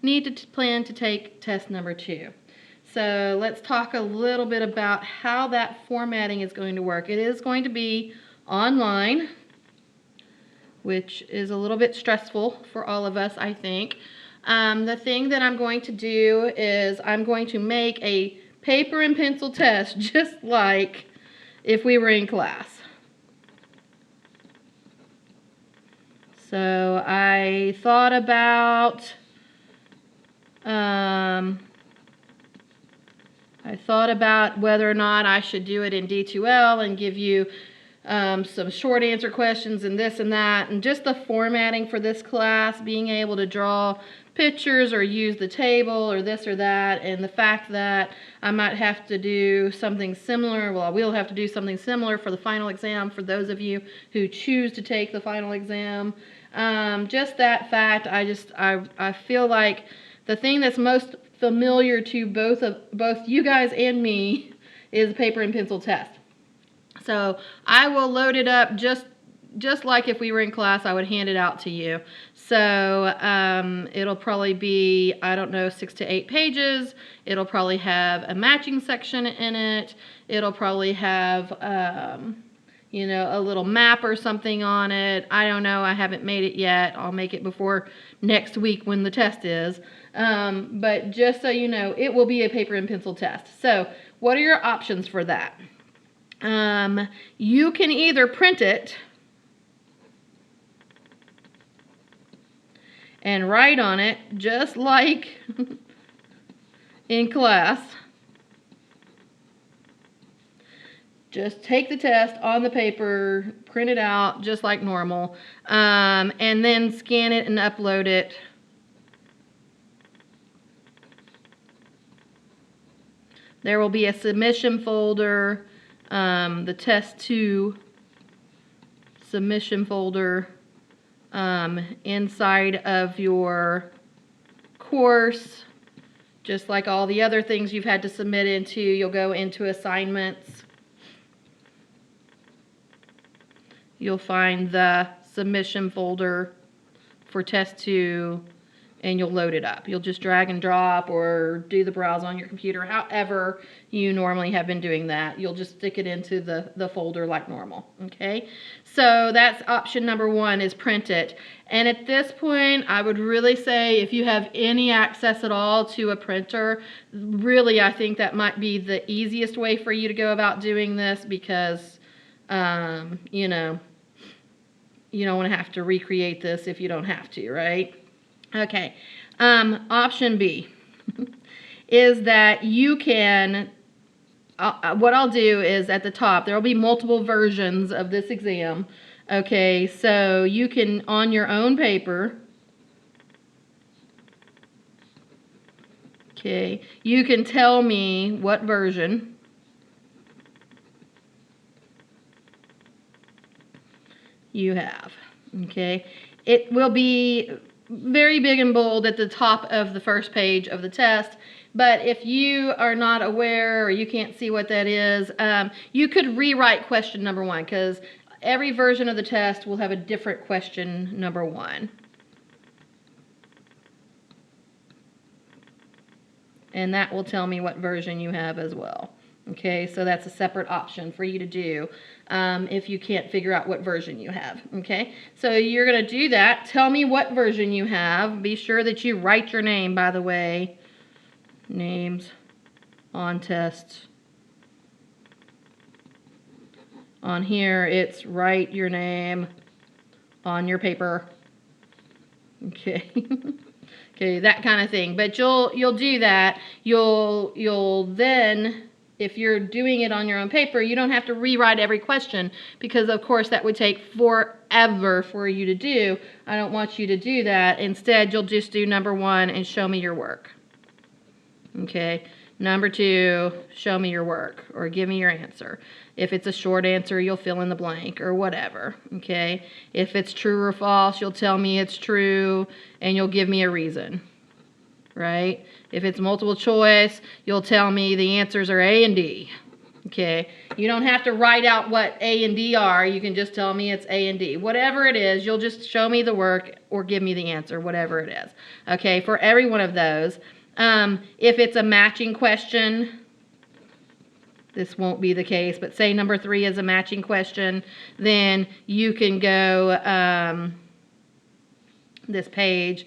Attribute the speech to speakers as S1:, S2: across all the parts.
S1: need to plan to take test number 2. So let's talk a little bit about how that formatting is going to work. It is going to be online, which is a little bit stressful for all of us, I think. The thing that I'm going to do is I'm going to make a paper and pencil test just like if we were in class. So I thought about whether or not I should do it in D2L and give you some short answer questions and this and that, and just the formatting for this class, being able to draw pictures or use the table or this or that, and the fact that I might have to do something similar, well, I will have to do something similar for the final exam for those of you who choose to take the final exam. Just that fact, I feel like the thing that's most familiar to both you guys and me is the paper and pencil test. So I will load it up just like if we were in class. I would hand it out to you. So it'll probably be, I don't know, 6 to 8 pages. It'll probably have a matching section in it. It'll probably have you know, a little map or something on it. I don't know. I haven't made it yet. I'll make it before next week when the test is. But just so you know, it will be a paper and pencil test. So what are your options for that? You can either print it and write on it just like in class. Just take the test on the paper, print it out just like normal, and then scan it and upload it. There will be a submission folder, the test 2 submission folder inside of your course, just like all the other things you've had to submit into. You'll go into assignments. You'll find the submission folder for test 2, and you'll load it up. You'll just drag and drop or do the browse on your computer, however you normally have been doing that. You'll just stick it into the folder like normal, okay? So that's option number 1, is print it. And at this point, I would really say if you have any access at all to a printer, really I think that might be the easiest way for you to go about doing this, because, you know, you don't want to have to recreate this if you don't have to, right? Okay. Option B is that you can, what I'll do is at the top, there will be multiple versions of this exam. Okay, so you can, on your own paper, okay, you can tell me what version you have, okay? It will be very big and bold at the top of the first page of the test, but if you are not aware or you can't see what that is, you could rewrite question number 1, because every version of the test will have a different question number 1. And that will tell me what version you have as well. Okay, so that's a separate option for you to do if you can't figure out what version you have. Okay, so you're going to do that. Tell me what version you have. Be sure that you write your name, by the way. Names on test. On here, it's write your name on your paper. Okay. Okay, that kind of thing. But you'll do that. You'll then, if you're doing it on your own paper, you don't have to rewrite every question, because of course that would take forever for you to do. I don't want you to do that. Instead, you'll just do number 1 and show me your work. Okay, number 2, show me your work or give me your answer. If it's a short answer, you'll fill in the blank or whatever. Okay, if it's true or false, you'll tell me it's true and you'll give me a reason. Right? If it's multiple choice, you'll tell me the answers are A and D. Okay, you don't have to write out what A and D are. You can just tell me it's A and D. Whatever it is, you'll just show me the work or give me the answer, whatever it is. Okay, for every one of those. If it's a matching question, this won't be the case, but say number 3 is a matching question, then you can go this page.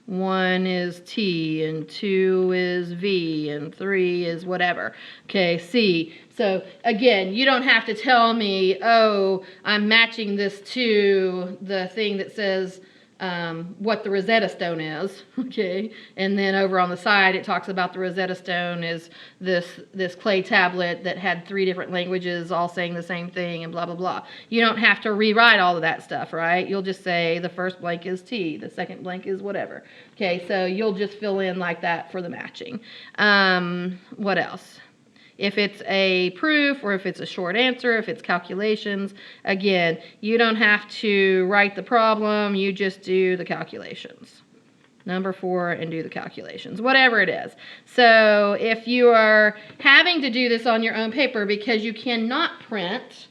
S1: 1 is T, and 2 is V, and 3 is whatever. Okay, C. So again, you don't have to tell me, oh, I'm matching this to the thing that says what the Rosetta Stone is. Okay, and then over on the side it talks about the Rosetta Stone is this clay tablet that had 3 different languages all saying the same thing and blah blah blah. You don't have to rewrite all of that stuff, right? You'll just say the first blank is T, the second blank is whatever. Okay, so you'll just fill in like that for the matching. What else? If it's a proof or if it's a short answer, if it's calculations, again, you don't have to write the problem, you just do the calculations. Number 4 and do the calculations, whatever it is. So if you are having to do this on your own paper because you cannot print,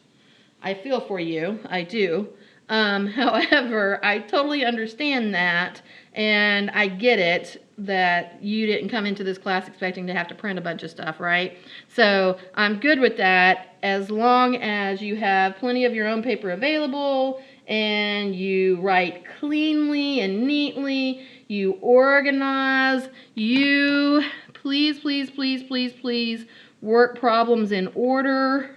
S1: I feel for you, I do. However, I totally understand that, and I get it that you didn't come into this class expecting to have to print a bunch of stuff, right? So I'm good with that as long as you have plenty of your own paper available and you write cleanly and neatly, you organize, you please work problems in order.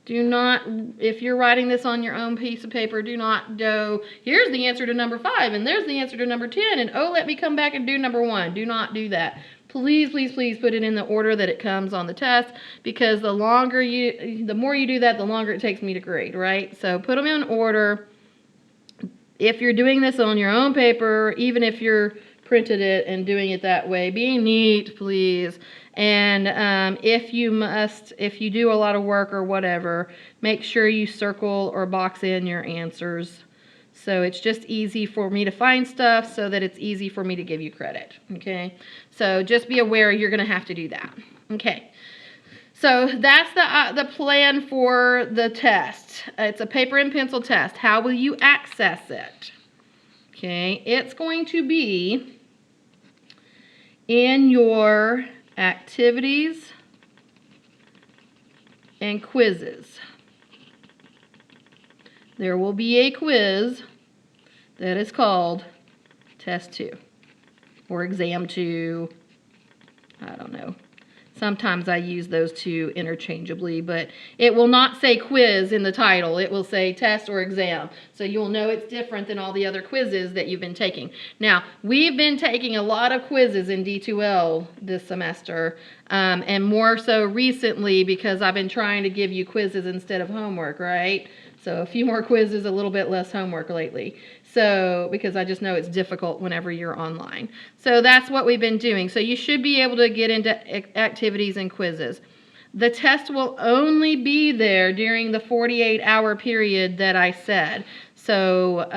S1: Do not, if you're writing this on your own piece of paper, do not go, here's the answer to number 5, and there's the answer to number 10, and oh, let me come back and do number 1. Do not do that. Please put it in the order that it comes on the test, because the more you do that, the longer it takes me to grade, right? So put them in order. If you're doing this on your own paper, even if you're printed it and doing it that way, be neat, please. And if you do a lot of work or whatever, make sure you circle or box in your answers. So it's just easy for me to find stuff so that it's easy for me to give you credit, okay? So just be aware you're going to have to do that, okay? So that's the plan for the test. It's a paper and pencil test. How will you access it? Okay, it's going to be in your activities and quizzes. There will be a quiz that is called Test 2 or Exam 2. I don't know. Sometimes I use those two interchangeably, but it will not say quiz in the title. It will say test or exam. So you'll know it's different than all the other quizzes that you've been taking. Now, we've been taking a lot of quizzes in D2L this semester, and more so recently because I've been trying to give you quizzes instead of homework, right? So a few more quizzes, a little bit less homework lately. So, because I just know it's difficult whenever you're online. So that's what we've been doing. So you should be able to get into activities and quizzes. The test will only be there during the 48-hour period that I said. So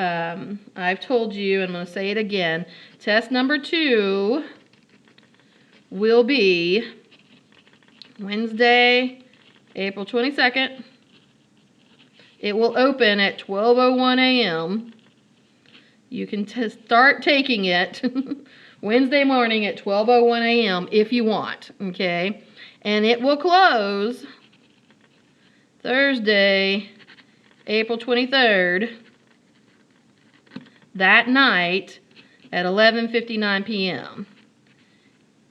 S1: I've told you, I'm going to say it again, test number 2 will be Wednesday, April 22nd. It will open at 12:01 a.m. You can start taking it Wednesday morning at 12:01 a.m. if you want, okay? And it will close Thursday, April 23rd, that night at 11:59 p.m.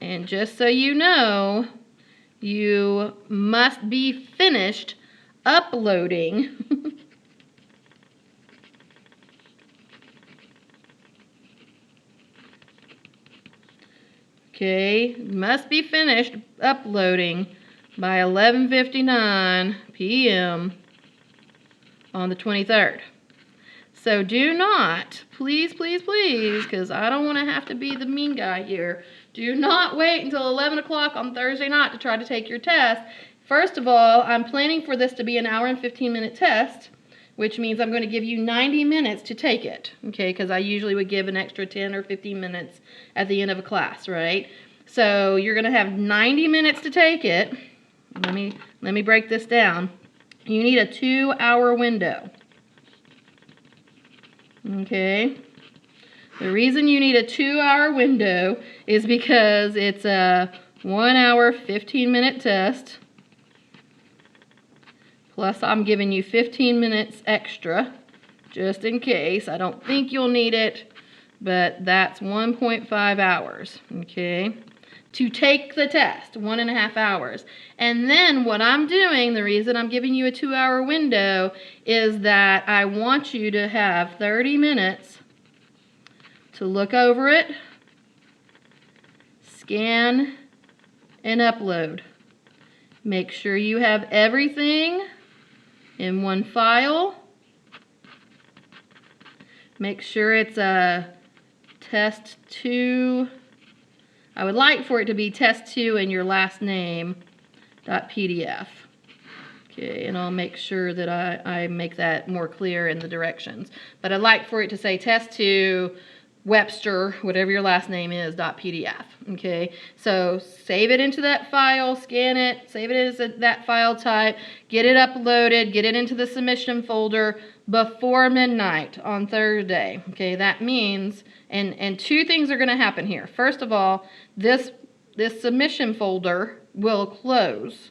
S1: And just so you know, you must be finished uploading okay, must be finished uploading by 11:59 p.m. on the 23rd. So do not, please, because I don't want to have to be the mean guy here, do not wait until 11 o'clock on Thursday night to try to take your test. First of all, I'm planning for this to be an hour and 15-minute test, which means I'm going to give you 90 minutes to take it, okay, because I usually would give an extra 10 or 15 minutes at the end of a class, right? So you're going to have 90 minutes to take it, Let me break this down. You need a 2-hour window. Okay? The reason you need a 2-hour window is because it's a 1 hour, 15-minute test. Plus, I'm giving you 15 minutes extra, just in case. I don't think you'll need it, but that's 1.5 hours, okay, to take the test, 1.5 hours. And then what I'm doing, the reason I'm giving you a 2-hour window, is that I want you to have 30 minutes to look over it, scan, and upload. Make sure you have everything in one file. Make sure it's a test 2. I would like for it to be test 2 and your last name .pdf. Okay, and I'll make sure that I make that more clear in the directions. But I'd like for it to say test 2 Webster, whatever your last name is, .pdf. Okay, so save it into that file, scan it, save it as that file type, get it uploaded, get it into the submission folder before midnight on Thursday. Okay, that means, and 2 things are going to happen here. First of all, this submission folder will close.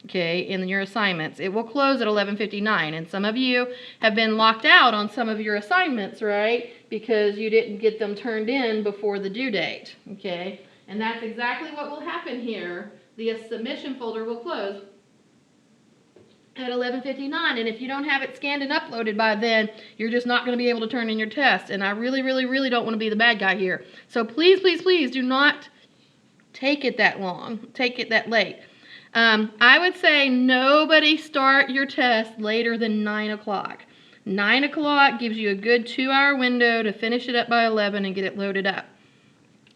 S1: Okay, in your assignments. It will close at 11:59, and some of you have been locked out on some of your assignments, right? Because you didn't get them turned in before the due date, okay? And that's exactly what will happen here. The submission folder will close at 11:59, and if you don't have it scanned and uploaded by then, you're just not going to be able to turn in your test, and I really, really, really don't want to be the bad guy here. So please, please, please do not take it that long, take it that late. I would say nobody start your test later than 9 o'clock. 9 o'clock gives you a good 2-hour window to finish it up by 11 and get it loaded up.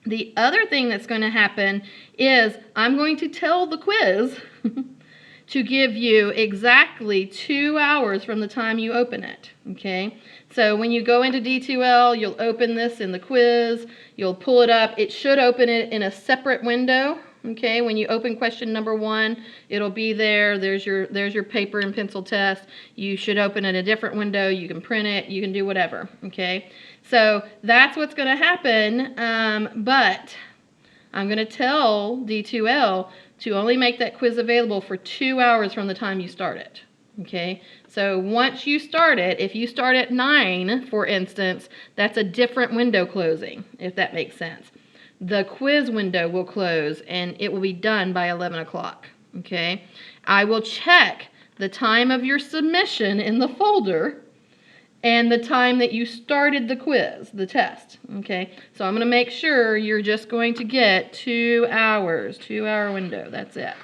S1: The other thing that's going to happen is I'm going to tell the quiz to give you exactly 2 hours from the time you open it, okay? So when you go into D2L, you'll open this in the quiz, you'll pull it up. It should open it in a separate window, okay? When you open question number 1, it'll be there. There's your paper and pencil test. You should open it in a different window. You can print it. You can do whatever, okay? So that's what's going to happen, but I'm going to tell D2L to only make that quiz available for 2 hours from the time you start it. Okay, so once you start it, if you start at 9, for instance, that's a different window closing, if that makes sense. The quiz window will close and it will be done by 11 o'clock. Okay, I will check the time of your submission in the folder and the time that you started the quiz, the test, okay? So I'm going to make sure you're just going to get 2 hours, 2-hour window, that's it.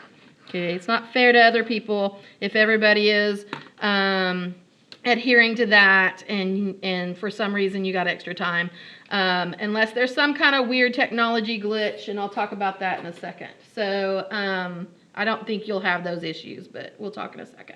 S1: Okay, it's not fair to other people if everybody is adhering to that and for some reason you got extra time, unless there's some kind of weird technology glitch, and I'll talk about that in a second. So I don't think you'll have those issues, but we'll talk in a second.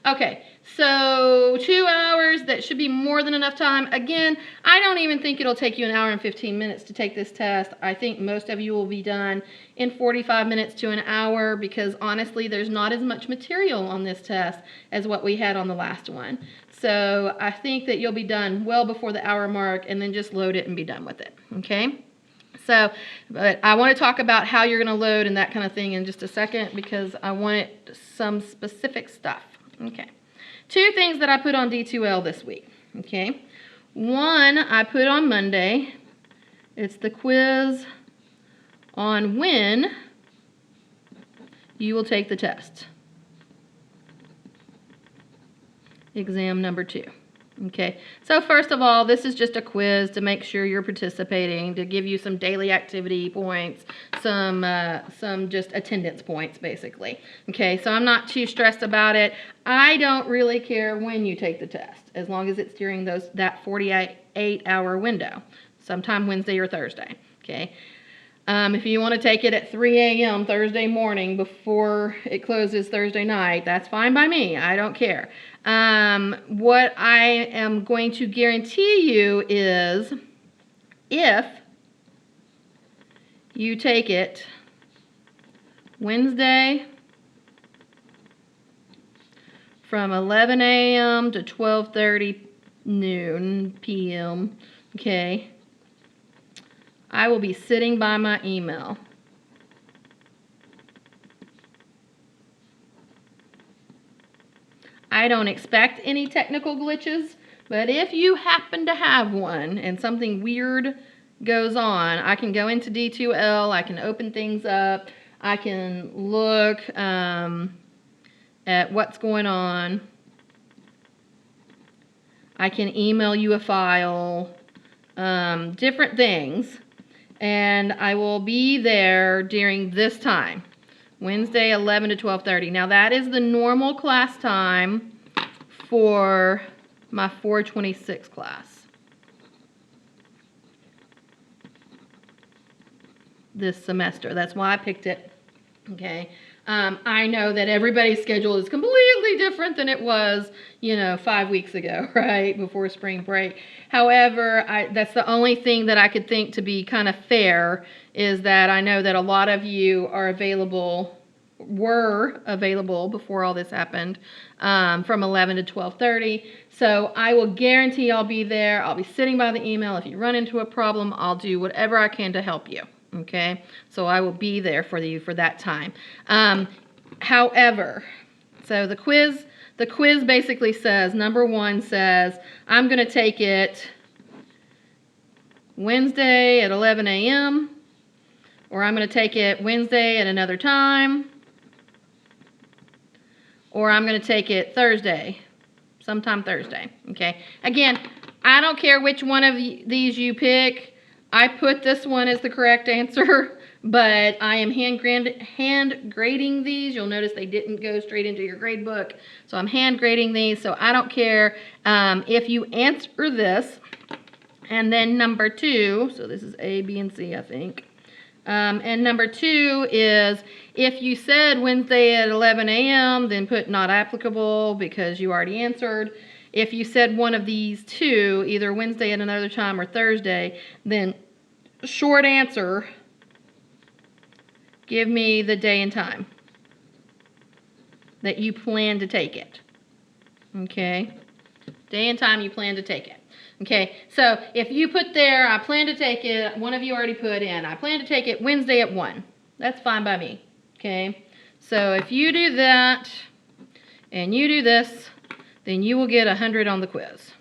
S1: Okay, so 2 hours, that should be more than enough time. Again, I don't even think it'll take you 1 hour and 15 minutes to take this test. I think most of you will be done in 45 minutes to an hour because honestly, there's not as much material on this test as what we had on the last one. So I think that you'll be done well before the hour mark and then just load it and be done with it, okay? So, but I want to talk about how you're going to load and that kind of thing in just a second because I want some specific stuff. Okay, 2 things that I put on D2L this week, okay? 1 I put on Monday. It's the quiz on when you will take the test. Exam number 2. Okay, so first of all, this is just a quiz to make sure you're participating, to give you some daily activity points, some just attendance points, basically. Okay, so I'm not too stressed about it. I don't really care when you take the test, as long as it's during that 48-hour window, sometime Wednesday or Thursday. Okay. If you want to take it at 3 a.m. Thursday morning before it closes Thursday night, that's fine by me. I don't care. What I am going to guarantee you is if you take it Wednesday from 11 a.m. to 12:30 noon p.m. Okay. I will be sitting by my email. I don't expect any technical glitches, but if you happen to have one and something weird goes on, I can go into D2L, I can open things up, I can look at what's going on. I can email you a file, different things, and I will be there during this time, Wednesday 11 to 12:30. Now that is the normal class time for my 426 class this semester. That's why I picked it. Okay. I know that everybody's schedule is completely different than it was, 5 weeks ago, right, before spring break. However, that's the only thing that I could think to be kind of fair, is that I know that a lot of you were available before all this happened, from 11 to 12:30. So I will guarantee I'll be there. I'll be sitting by the email. If you run into a problem, I'll do whatever I can to help you. Okay, so I will be there for you for that time. However, so the quiz basically says, number 1 says, I'm going to take it Wednesday at 11 a.m. or I'm going to take it Wednesday at another time, or I'm going to take it Thursday, sometime Thursday. Okay, again, I don't care which one of these you pick. I put this one as the correct answer, but I am hand grading these. You'll notice they didn't go straight into your grade book, so I'm hand grading these, so I don't care if you answer this. And then number 2, so this is A, B, and C, I think. And number 2 is, if you said Wednesday at 11 a.m., then put not applicable because you already answered. If you said one of these two, either Wednesday at another time or Thursday, then short answer, give me the day and time that you plan to take it. Okay? Day and time you plan to take it. Okay, so if you put there, I plan to take it, one of you already put in, I plan to take it Wednesday at 1. That's fine by me. Okay? So if you do that and you do this, then you will get 100 on the quiz.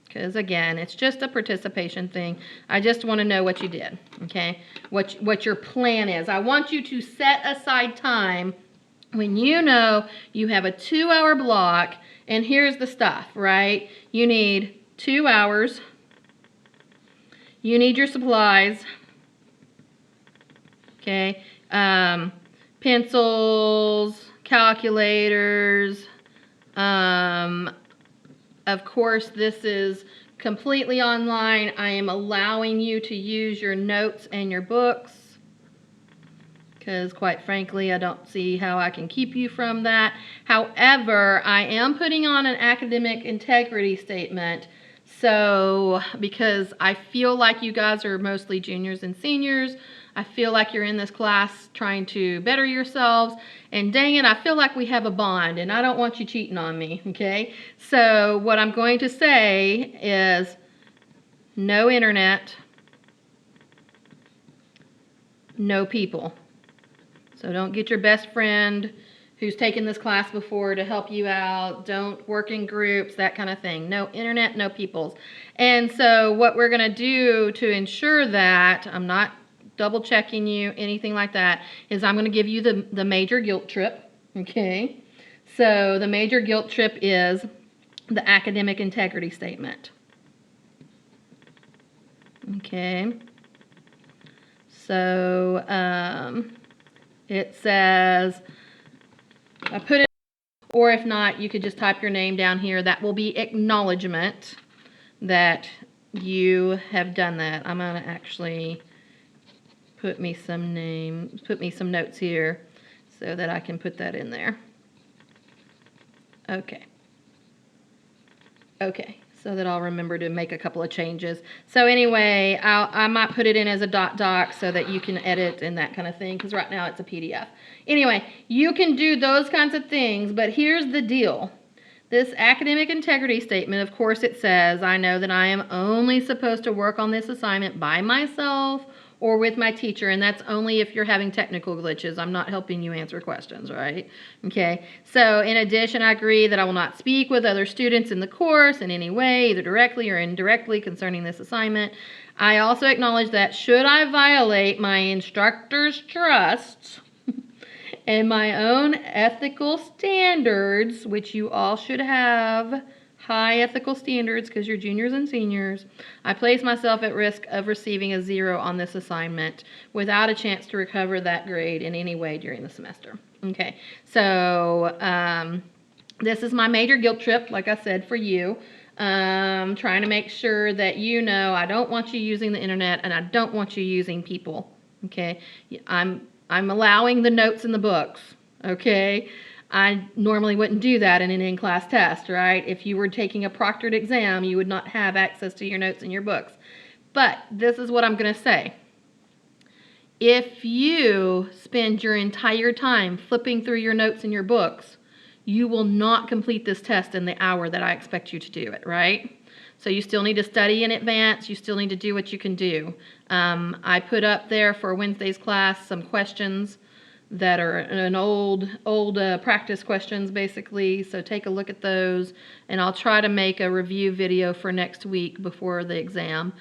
S1: Because again, it's just a participation thing. I just want to know what you did, okay? What your plan is. I want you to set aside time when you know you have a 2-hour block, and here's the stuff, right? You need 2 hours. You need your supplies, okay? Pencils, calculators. Of course, this is completely online. I am allowing you to use your notes and your books because, quite frankly, I don't see how I can keep you from that. However, I am putting on an academic integrity statement. So, because I feel like you guys are mostly juniors and seniors, I feel like you're in this class trying to better yourselves, and dang it, I feel like we have a bond, and I don't want you cheating on me, okay? So what I'm going to say is no internet, no people. So don't get your best friend who's taken this class before to help you out. Don't work in groups, that kind of thing. No internet, no peoples. And so what we're going to do to ensure that, I'm not double checking you, anything like that, is I'm going to give you the major guilt trip, okay? So the major guilt trip is the academic integrity statement. Okay. So it says, I put it, or if not, you could just type your name down here. That will be acknowledgement that you have done that. I'm going to actually put me some notes here so that I can put that in there. Okay. Okay, so that I'll remember to make a couple of changes. So anyway, I might put it in as a doc so that you can edit and that kind of thing, because right now it's a PDF. Anyway, you can do those kinds of things, but here's the deal. This academic integrity statement, of course, it says, I know that I am only supposed to work on this assignment by myself or with my teacher, and that's only if you're having technical glitches. I'm not helping you answer questions, right? Okay, so in addition, I agree that I will not speak with other students in the course in any way, either directly or indirectly, concerning this assignment. I also acknowledge that should I violate my instructor's trust and my own ethical standards, which you all should have high ethical standards because you're juniors and seniors, I place myself at risk of receiving a 0 on this assignment without a chance to recover that grade in any way during the semester. Okay, so this is my major guilt trip, like I said, for you. Trying to make sure that you know I don't want you using the internet and I don't want you using people. Okay, I'm allowing the notes in the books. Okay, I normally wouldn't do that in an in-class test, right? If you were taking a proctored exam, you would not have access to your notes in your books. But this is what I'm going to say. If you spend your entire time flipping through your notes in your books, you will not complete this test in the hour that I expect you to do it, right? So you still need to study in advance. You still need to do what you can do. I put up there for Wednesday's class some questions that are an old practice questions, basically. So take a look at those, and I'll try to make a review video for next week before the exam.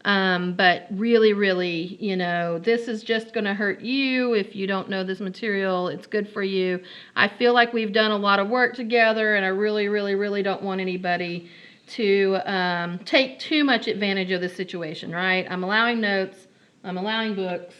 S1: But really, you know, this is just going to hurt you if you don't know this material. It's good for you. I feel like we've done a lot of work together, and I really don't want anybody to take too much advantage of this situation, right? I'm allowing notes. I'm allowing books.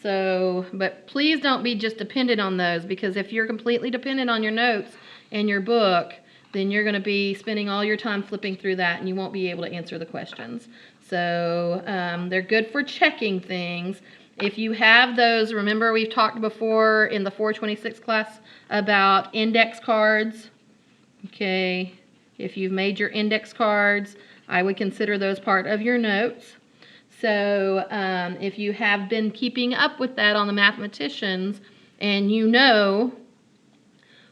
S1: So, but please don't be just dependent on those, because if you're completely dependent on your notes and your book, then you're going to be spending all your time flipping through that and you won't be able to answer the questions. So they're good for checking things. If you have those, remember we've talked before in the 426 class about index cards. Okay, if you've made your index cards, I would consider those part of your notes. So if you have been keeping up with that on the mathematicians and you know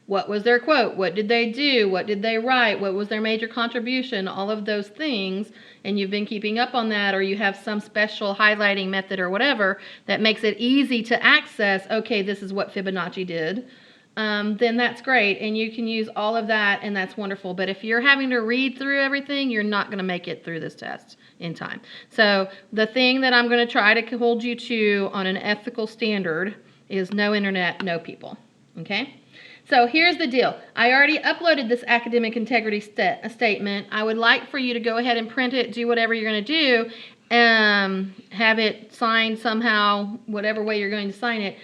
S1: what was their quote, what did they do, what did they write, what was their major contribution, all of those things, and you've been keeping up on that, or you have some special highlighting method or whatever that makes it easy to access, okay, this is what Fibonacci did, then that's great, and you can use all of that, and that's wonderful. But if you're having to read through everything, you're not going to make it through this test in time. So the thing that I'm going to try to hold you to on an ethical standard is no internet, no people. Okay? So here's the deal. I already uploaded this academic integrity statement. I would like for you to go ahead and print it, do whatever you're going to do, have it signed somehow, whatever way you're going to sign it,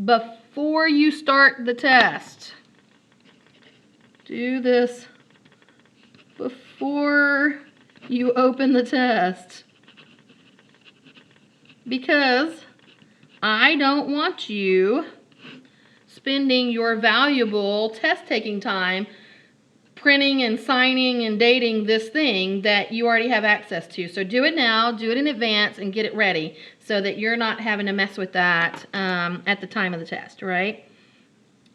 S1: before you start the test. Do this before you open the test, because I don't want you spending your valuable test-taking time printing and signing and dating this thing that you already have access to. So do it now, do it in advance, and get it ready so that you're not having to mess with that at the time of the test, right?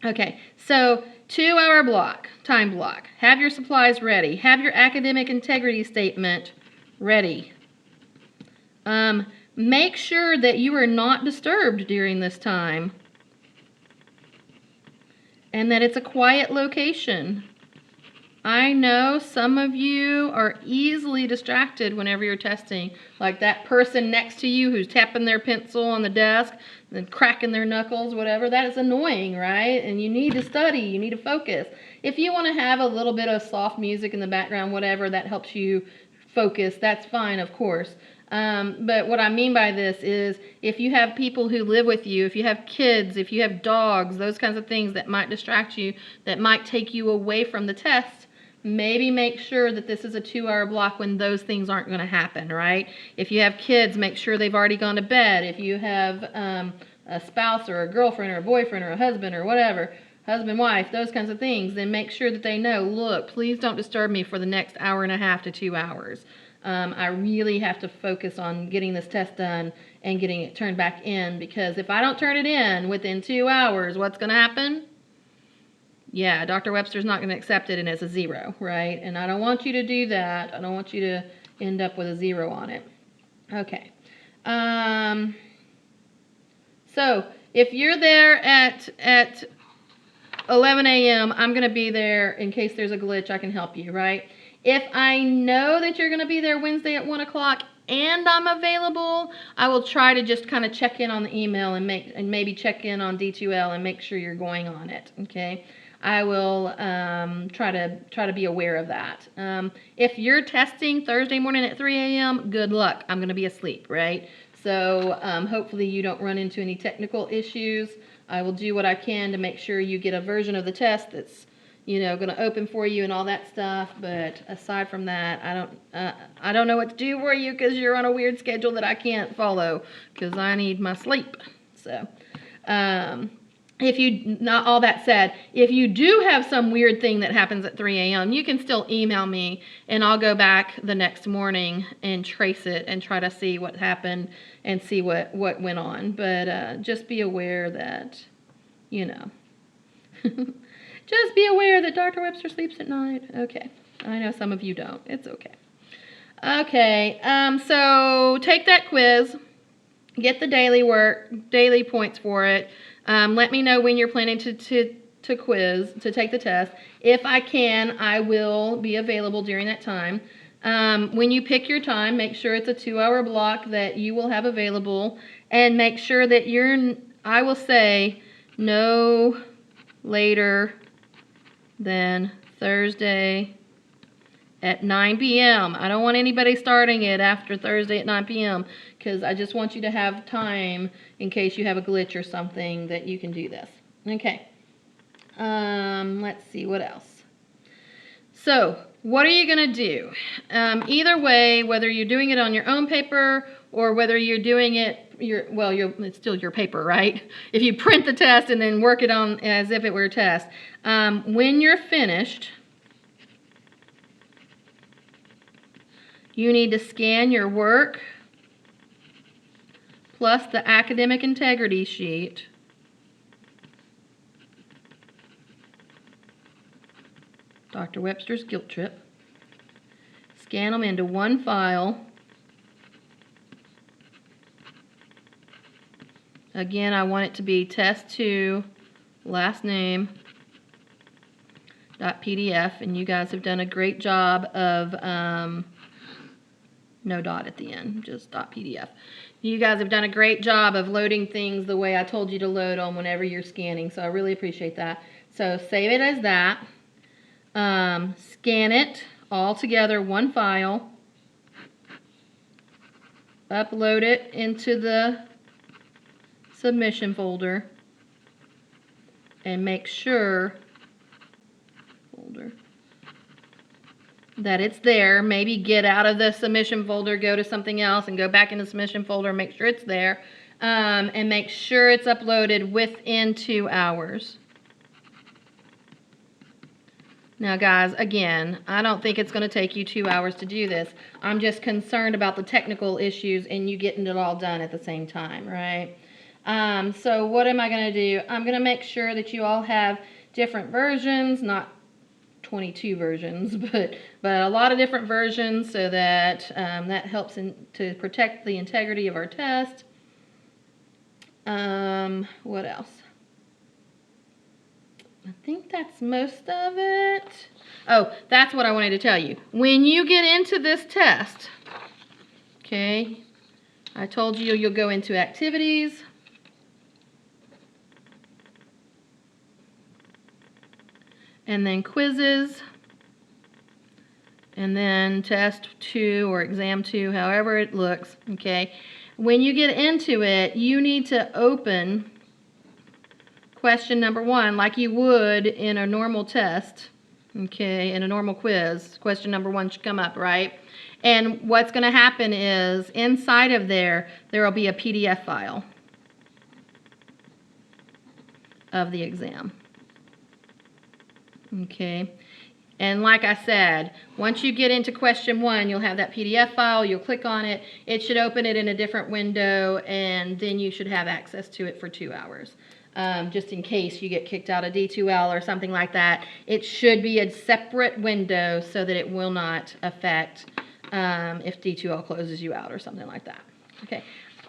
S1: Okay, so 2-hour block, time block. Have your supplies ready. Have your academic integrity statement ready. Make sure that you are not disturbed during this time, and that it's a quiet location. I know some of you are easily distracted whenever you're testing, like that person next to you who's tapping their pencil on the desk and cracking their knuckles, whatever. That is annoying, right? And you need to study, you need to focus. If you want to have a little bit of soft music in the background, whatever, that helps you focus, that's fine, of course. But what I mean by this is if you have people who live with you, if you have kids, if you have dogs, those kinds of things that might distract you, that might take you away from the test, maybe make sure that this is a 2-hour block when those things aren't going to happen, right? If you have kids, make sure they've already gone to bed. If you have a spouse or a girlfriend or a boyfriend or a husband or whatever, husband, wife, those kinds of things, then make sure that they know, look, please don't disturb me for the next hour and a half to 2 hours. I really have to focus on getting this test done and getting it turned back in, because if I don't turn it in within 2 hours, what's going to happen? yeah, Dr. Webster's not going to accept it and it's a 0, right? And I don't want you to do that. I don't want you to end up with a 0 on it. Okay. So if you're there at 11 a.m., I'm going to be there in case there's a glitch. I can help you, right? If I know that you're going to be there Wednesday at 1 o'clock and I'm available, I will try to just kind of check in on the email and maybe check in on D2L and make sure you're going on it, okay? I will try to be aware of that. If you're testing Thursday morning at 3 a.m., good luck. I'm going to be asleep, right? So hopefully you don't run into any technical issues. I will do what I can to make sure you get a version of the test that's, going to open for you and all that stuff. But aside from that, I don't know what to do for you because you're on a weird schedule that I can't follow because I need my sleep. So, not all that said, if you do have some weird thing that happens at 3 a.m., you can still email me and I'll go back the next morning and trace it and try to see what happened and see what went on. But just be aware that, just be aware that Dr. Webster sleeps at night. Okay. I know some of you don't. It's okay. Okay. So take that quiz. Get the daily points for it. Let me know when you're planning to take the test. If I can, I will be available during that time. When you pick your time, make sure it's a 2-hour block that you will have available, and make sure that I will say, no later than Thursday at 9 p.m. I don't want anybody starting it after Thursday at 9 p.m. because I just want you to have time in case you have a glitch or something that you can do this. Okay. Let's see, what else? So, what are you going to do? Either way, whether you're doing it on your own paper or whether you're doing it, it's still your paper, right? If you print the test and then work it on as if it were a test. When you're finished, you need to scan your work plus the academic integrity sheet. Dr. Webster's guilt trip. Scan them into one file. Again, I want it to be test 2, last name, .pdf, and you guys have done a great job of, no dot at the end, just .pdf. You guys have done a great job of loading things the way I told you to load them whenever you're scanning, so I really appreciate that. So save it as that. Scan it all together, one file. Upload it into the submission folder. And make sure that it's there. Maybe get out of the submission folder, go to something else, and go back in the submission folder, make sure it's there. And make sure it's uploaded within 2 hours. Now, guys, again, I don't think it's going to take you 2 hours to do this. I'm just concerned about the technical issues and you getting it all done at the same time, right? So what am I going to do? I'm going to make sure that you all have different versions, not 22 versions, but a lot of different versions so that that helps to protect the integrity of our test. What else? I think that's most of it. Oh, that's what I wanted to tell you. When you get into this test, okay, I told you you'll go into activities. And then quizzes. And then test 2 or exam 2, however it looks, okay. When you get into it, you need to open question number 1 like you would in a normal test, okay, in a normal quiz. Question number 1 should come up, right? And what's going to happen is inside of there will be a PDF file of the exam, okay. And like I said, once you get into question 1, you'll have that PDF file, you'll click on it, it should open it in a different window, and then you should have access to it for 2 hours. just in case you get kicked out of D2L or something like that. It should be a separate window so that it will not affect if D2L closes you out or something like that. Okay,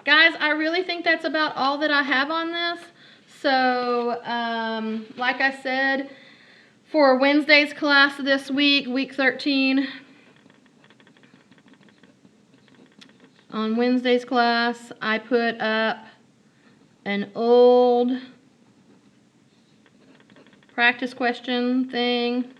S1: guys, I really think that's about all that I have on this. So, like I said, for Wednesday's class this week, week 13, on Wednesday's class, I put up an old practice question thing.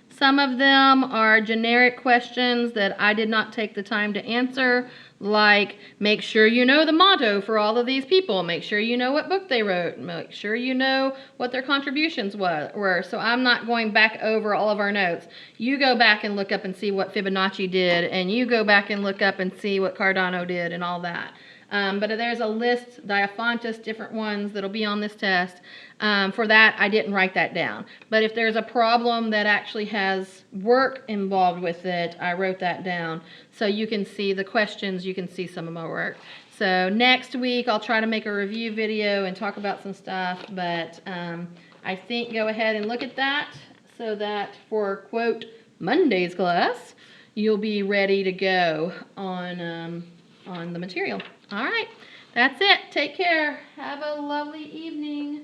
S1: Some of them are generic questions that I did not take the time to answer, like make sure you know the motto for all of these people, make sure you know what book they wrote, make sure you know what their contributions were. So I'm not going back over all of our notes. You go back and look up and see what Fibonacci did, and you go back and look up and see what Cardano did and all that. But there's a list, Diophantus, different ones that'll be on this test. For that, I didn't write that down. But if there's a problem that actually has work involved with it, I wrote that down. So you can see the questions, you can see some of my work. So next week, I'll try to make a review video and talk about some stuff. But I think go ahead and look at that so that for, quote, Monday's class, you'll be ready to go on the material. All right, that's it. Take care. Have a lovely evening.